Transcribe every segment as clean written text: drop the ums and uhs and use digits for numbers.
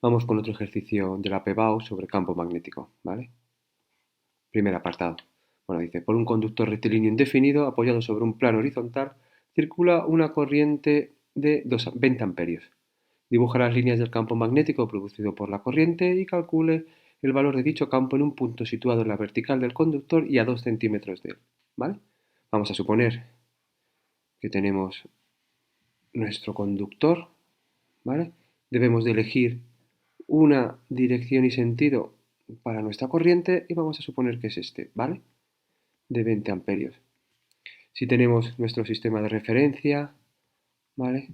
Vamos con otro ejercicio de la PBAU sobre campo magnético, ¿vale? Primer apartado. Bueno, dice, por un conductor rectilíneo indefinido apoyado sobre un plano horizontal circula una corriente de 20 amperios. Dibuja las líneas del campo magnético producido por la corriente y calcule el valor de dicho campo en un punto situado en la vertical del conductor y a 2 centímetros de él, ¿vale? Vamos a suponer que tenemos nuestro conductor, ¿vale? Debemos de elegir una dirección y sentido para nuestra corriente y vamos a suponer que es este, ¿vale? De 20 amperios. Si tenemos nuestro sistema de referencia, ¿vale?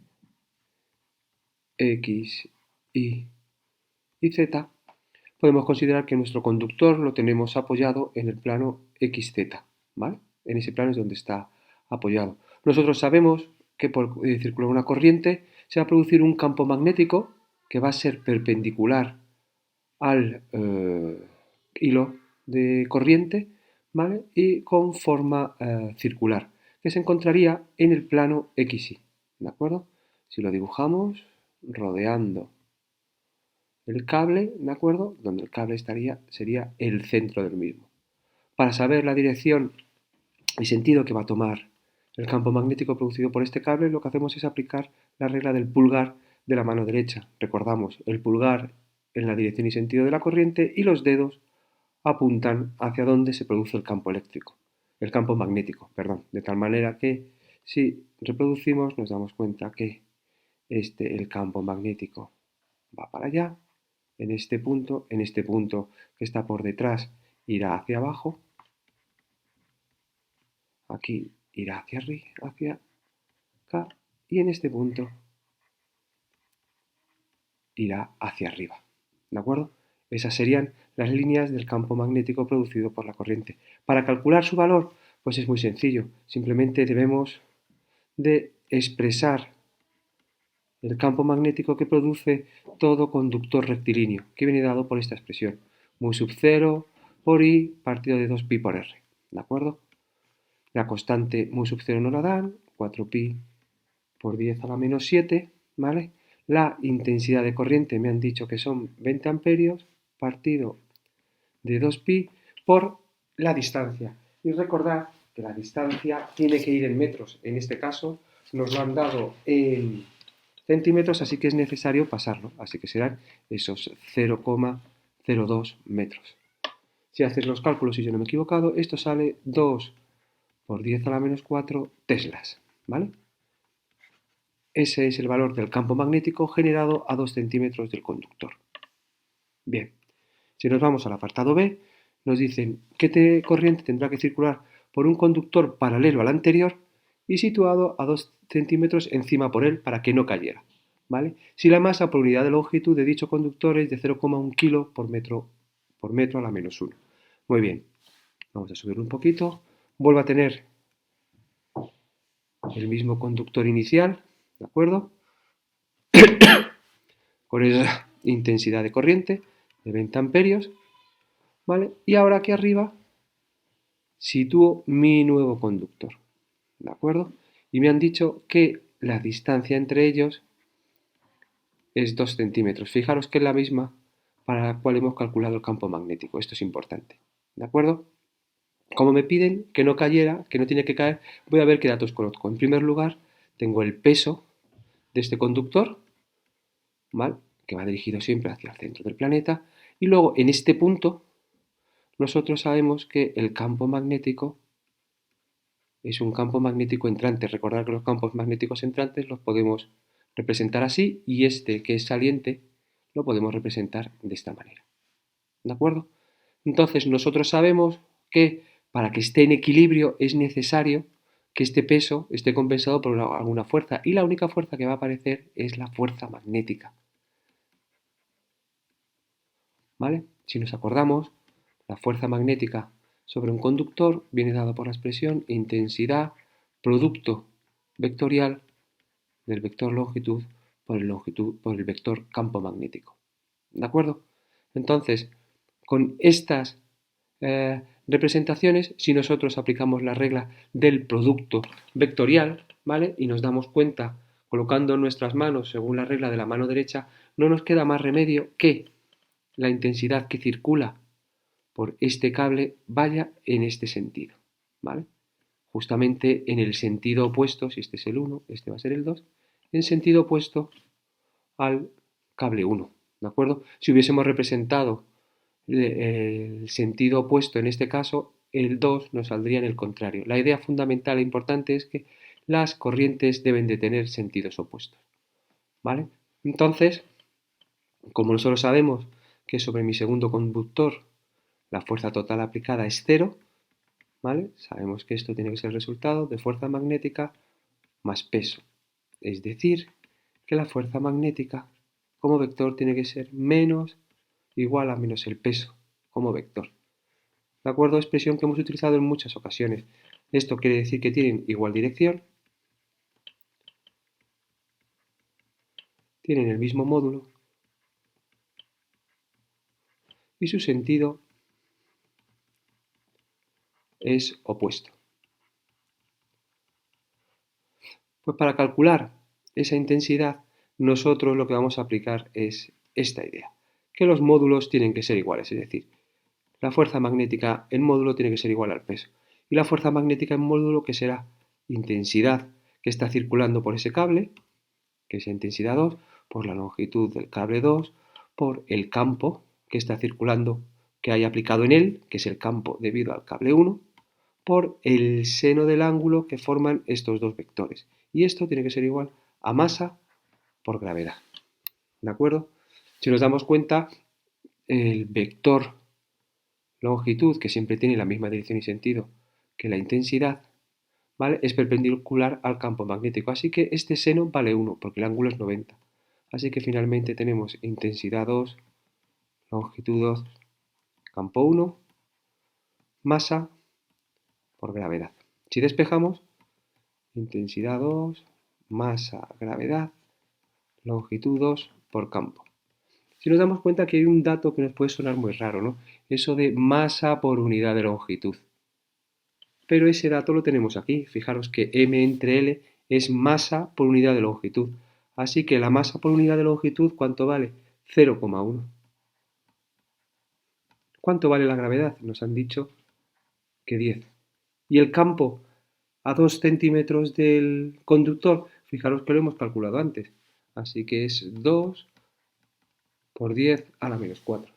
X, y Z, podemos considerar que nuestro conductor lo tenemos apoyado en el plano XZ, ¿vale? En ese plano es donde está apoyado. Nosotros sabemos que por circular una corriente se va a producir un campo magnético que va a ser perpendicular al hilo de corriente, ¿vale? Y con forma circular, que se encontraría en el plano XY, ¿de acuerdo? Si lo dibujamos rodeando el cable, ¿de acuerdo? Donde el cable sería el centro del mismo. Para saber la dirección y sentido que va a tomar el campo magnético producido por este cable, lo que hacemos es aplicar la regla del pulgar de la mano derecha. Recordamos, el pulgar en la dirección y sentido de la corriente y los dedos apuntan hacia donde se produce el campo eléctrico, el campo magnético, perdón, de tal manera que si reproducimos nos damos cuenta que el campo magnético va para allá, en este punto que está por detrás irá hacia abajo, aquí irá hacia acá y en este punto irá hacia arriba, ¿de acuerdo? Esas serían las líneas del campo magnético producido por la corriente. Para calcular su valor, pues es muy sencillo. Simplemente debemos de expresar el campo magnético que produce todo conductor rectilíneo, que viene dado por esta expresión. Mu sub 0 por I partido de 2pi por R, ¿de acuerdo? La constante mu sub 0 nos la dan, 4pi por 10 a la menos 7, ¿vale? La intensidad de corriente me han dicho que son 20 amperios partido de 2pi por la distancia. Y recordad que la distancia tiene que ir en metros. En este caso nos lo han dado en centímetros, así que es necesario pasarlo. Así que serán esos 0,02 metros. Si haces los cálculos y yo no me he equivocado, esto sale 2 por 10 a la menos 4 teslas, ¿vale? Ese es el valor del campo magnético generado a 2 centímetros del conductor. Bien, si nos vamos al apartado B, nos dicen qué corriente tendrá que circular por un conductor paralelo al anterior y situado a 2 centímetros encima por él para que no cayera, ¿vale? Si la masa por unidad de longitud de dicho conductor es de 0,1 kg por metro a la menos 1. Muy bien, vamos a subirlo un poquito. Vuelvo a tener el mismo conductor inicial, ¿de acuerdo? Con esa intensidad de corriente de 20 amperios, ¿vale? Y ahora aquí arriba sitúo mi nuevo conductor, ¿de acuerdo? Y me han dicho que la distancia entre ellos es 2 centímetros. Fijaros que es la misma para la cual hemos calculado el campo magnético. Esto es importante, ¿de acuerdo? Como me piden que no cayera, que no tiene que caer, voy a ver qué datos conozco. En primer lugar, tengo el peso de este conductor, ¿vale? Que va dirigido siempre hacia el centro del planeta. Y luego, en este punto, nosotros sabemos que el campo magnético es un campo magnético entrante. Recordad que los campos magnéticos entrantes los podemos representar así y este que es saliente lo podemos representar de esta manera. ¿De acuerdo? Entonces nosotros sabemos que para que esté en equilibrio es necesario que este peso esté compensado por alguna fuerza y la única fuerza que va a aparecer es la fuerza magnética. ¿Vale? Si nos acordamos, la fuerza magnética sobre un conductor viene dada por la expresión intensidad producto vectorial del vector longitud por el vector campo magnético. ¿De acuerdo? Entonces, con estas representaciones, si nosotros aplicamos la regla del producto vectorial, ¿vale? Y nos damos cuenta, colocando nuestras manos según la regla de la mano derecha, no nos queda más remedio que la intensidad que circula por este cable vaya en este sentido, ¿vale? Justamente en el sentido opuesto, si este es el 1, este va a ser el 2, en sentido opuesto al cable 1, ¿de acuerdo? Si hubiésemos representado el sentido opuesto en este caso, el 2 nos saldría en el contrario. La idea fundamental e importante es que las corrientes deben de tener sentidos opuestos, ¿vale? Entonces, como nosotros sabemos que sobre mi segundo conductor la fuerza total aplicada es cero, ¿vale? Sabemos que esto tiene que ser el resultado de fuerza magnética más peso. Es decir, que la fuerza magnética como vector tiene que ser menos igual a menos el peso como vector. ¿De acuerdo? Expresión que hemos utilizado en muchas ocasiones. Esto quiere decir que tienen igual dirección, tienen el mismo módulo y su sentido es opuesto. Pues para calcular esa intensidad, nosotros lo que vamos a aplicar es esta idea, que los módulos tienen que ser iguales, es decir, la fuerza magnética en módulo tiene que ser igual al peso. Y la fuerza magnética en módulo, que será intensidad que está circulando por ese cable, que es intensidad 2, por la longitud del cable 2, por el campo que está circulando, que hay aplicado en él, que es el campo debido al cable 1, por el seno del ángulo que forman estos dos vectores. Y esto tiene que ser igual a masa por gravedad. ¿De acuerdo? Si nos damos cuenta, el vector longitud, que siempre tiene la misma dirección y sentido que la intensidad, ¿vale? Es perpendicular al campo magnético. Así que este seno vale 1, porque el ángulo es 90. Así que finalmente tenemos intensidad 2, longitud 2, campo 1, masa por gravedad. Si despejamos, intensidad 2, masa, gravedad, longitud 2 por campo. Si nos damos cuenta que hay un dato que nos puede sonar muy raro, ¿no? Eso de masa por unidad de longitud. Pero ese dato lo tenemos aquí. Fijaros que m entre L es masa por unidad de longitud. Así que la masa por unidad de longitud, ¿cuánto vale? 0,1. ¿Cuánto vale la gravedad? Nos han dicho que 10. ¿Y el campo a 2 centímetros del conductor? Fijaros que lo hemos calculado antes. Así que es 2 por 10 a la menos 4.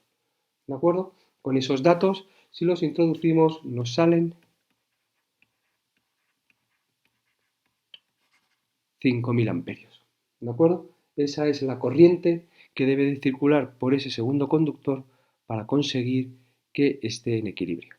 ¿De acuerdo? Con esos datos, si los introducimos, nos salen 5.000 amperios. ¿De acuerdo? Esa es la corriente que debe de circular por ese segundo conductor para conseguir que esté en equilibrio.